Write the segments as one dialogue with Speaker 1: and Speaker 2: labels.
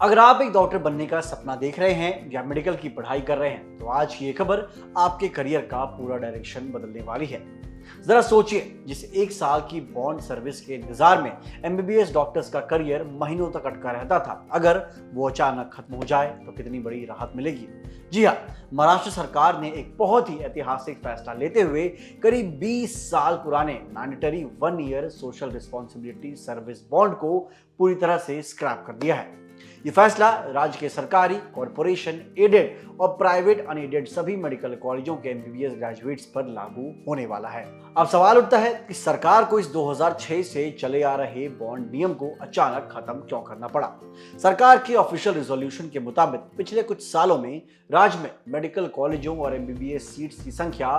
Speaker 1: अगर आप एक डॉक्टर बनने का सपना देख रहे हैं या मेडिकल की पढ़ाई कर रहे हैं तो आज की ये खबर आपके करियर का पूरा डायरेक्शन बदलने वाली है। जरा सोचिए, जिस एक साल की बॉन्ड सर्विस के इंतजार में एमबीबीएस डॉक्टर्स का करियर महीनों तक अटका रहता था, अगर वो अचानक खत्म हो जाए तो कितनी बड़ी राहत मिलेगी। जी हाँ, महाराष्ट्र सरकार ने एक बहुत ही ऐतिहासिक फैसला लेते हुए करीब 20 साल पुराने mandatory 1 year social responsibility service bond को पूरी तरह से स्क्रैप कर दिया है। ये फैसला राज्य के सरकारी, कॉरपोरेशन, एडेड और प्राइवेट अनएडेड सभी मेडिकल कॉलेजों के एमबीबीएस ग्रेजुएट्स पर लागू होने वाला है। अब सवाल उठता है कि सरकार को इस 2006 से चले आ रहे बॉन्ड नियम को अचानक खत्म क्यों करना पड़ा। सरकार के ऑफिशियल रिजोल्यूशन के मुताबिक पिछले कुछ सालों में राज्य में मेडिकल कॉलेजों और एमबीबीएस सीट्स की संख्या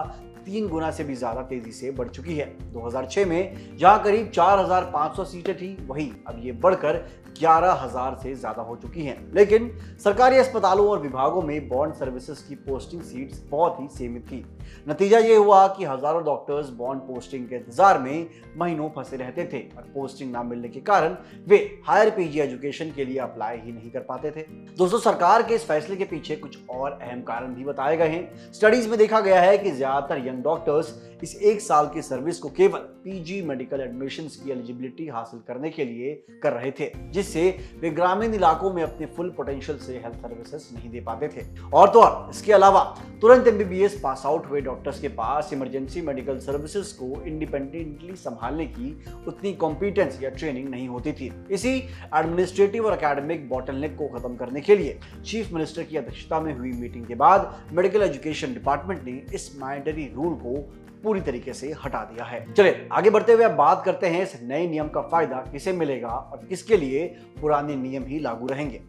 Speaker 1: 3 गुना से भी ज्यादा तेजी से बढ़ चुकी है। 2006 में जहां करीब 4,500 सीटें थी, वहीं अब ये बढ़कर 11,000 से ज्यादा हो चुकी हैं। लेकिन सरकारी अस्पतालों और विभागों में बॉन्ड सर्विसेज की पोस्टिंग सीट्स बहुत ही सीमित थी। नतीजा ये हुआ कि हजारों डॉक्टर्स बॉन्ड पोस्टिंग के इंतजार में महीनों फंसे रहते थे और पोस्टिंग ना मिलने के कारण वे हायर पीजी एजुकेशन के लिए अप्लाई ही नहीं कर पाते थे। दोस्तों, सरकार के इस फैसले के पीछे कुछ और अहम कारण भी बताए गए हैं। स्टडीज में देखा गया है कि ज्यादातर यंग डॉक्टर्स इस एक साल की सर्विस को केवल पीजी मेडिकल एडमिशंस की एलिजिबिलिटी हासिल करने के लिए कर रहे थे, जिससे वे ग्रामीण इलाकों में अपने फुल पोटेंशियल से हेल्थ सर्विसेज नहीं दे पाते थे। और तो और इसके अलावा तुरंत एमबीबीएस पास आउट हुए डॉक्टर्स के पास इमरजेंसी मेडिकल सर्विसेज को इंडिपेंडेंटली संभालने की उतनी कॉम्पिटेंस या ट्रेनिंग नहीं होती थी। इसी एडमिनिस्ट्रेटिव और एकेडमिक बॉटलनेक को खत्म करने के लिए चीफ मिनिस्टर की अध्यक्षता में हुई मीटिंग के बाद मेडिकल एजुकेशन डिपार्टमेंट ने इस मैंडेटरी रूल को पूरी तरीके से हटा दिया है। चलिए आगे बढ़ते हुए अब बात करते हैं इस नए नियम का फायदा किसे मिलेगा और किसके लिए पुराने नियम ही लागू रहेंगे।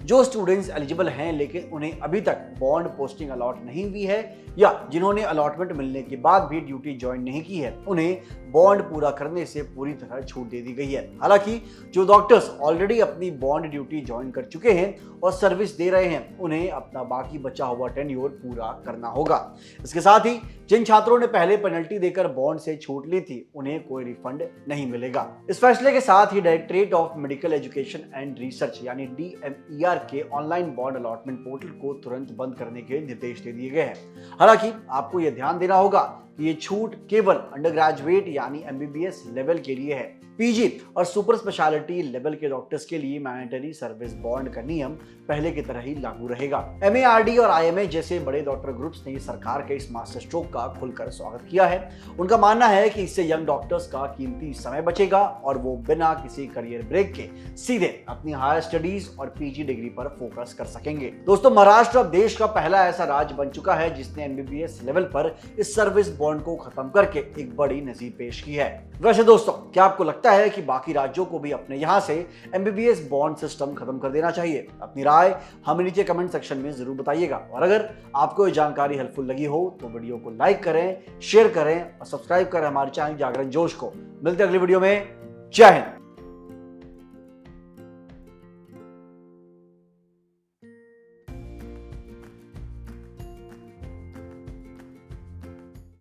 Speaker 1: जो स्टूडेंट्स एलिजिबल हैं लेकिन उन्हें अभी तक बॉन्ड पोस्टिंग अलॉट नहीं हुई है या जिन्होंने अलॉटमेंट मिलने के बाद भी ड्यूटी ज्वाइन नहीं की है, उन्हें बॉन्ड पूरा करने से पूरी तरह छूट दे दी गई है। हालांकि जो डॉक्टर्स ऑलरेडी अपनी बॉन्ड ड्यूटी ज्वाइन कर चुके हैं और सर्विस दे रहे हैं, उन्हें अपना बाकी बचा हुआ टेन्योर पूरा करना होगा। इसके साथ ही जिन छात्रों ने पहले पेनल्टी देकर बॉन्ड से छूट ली थी, उन्हें कोई रिफंड नहीं मिलेगा। इस फैसले के साथ ही directorate of medical education and research यानी DMER के ऑनलाइन बॉन्ड अलॉटमेंट पोर्टल को तुरंत बंद करने के निर्देश दे दिए गए हैं। हालांकि आपको यह ध्यान देना होगा कि ये छूट केवल अंडर ग्रेजुएट यानी एमबीबीएस लेवल के लिए है। पीजी और सुपर स्पेशलिटी लेवल के डॉक्टर्स के लिए मैंडेटरी सर्विस बॉन्ड का नियम पहले की तरह ही लागू रहेगा। MARD और IMA जैसे बड़े डॉक्टर ग्रुप्स ने सरकार के इस मास्टर स्ट्रोक का खुलकर स्वागत किया है। उनका मानना है कि इससे यंग डॉक्टर्स का कीमती समय बचेगा और वो बिना किसी करियर ब्रेक के सीधे अपनी हायर स्टडीज और पीजी डिग्री पर फोकस कर सकेंगे। दोस्तों, महाराष्ट्र अब देश का पहला ऐसा राज्य बन चुका है जिसने एमबीबीएस लेवल पर इस सर्विस बॉन्ड को खत्म करके एक बड़ी नजीर पेश की है। वैसे दोस्तों, क्या आपको लगता है कि बाकी राज्यों को भी अपने यहां से एमबीबीएस बॉन्ड सिस्टम खत्म कर देना चाहिए? अपनी राय हमें नीचे कमेंट सेक्शन में जरूर बताइएगा। और अगर आपको ये जानकारी हेल्पफुल लगी हो तो वीडियो को लाइक करें, शेयर करें और सब्सक्राइब करें हमारे चैनल जागरण जोश को। मिलते हैं अगली वीडियो में। जय हिंद।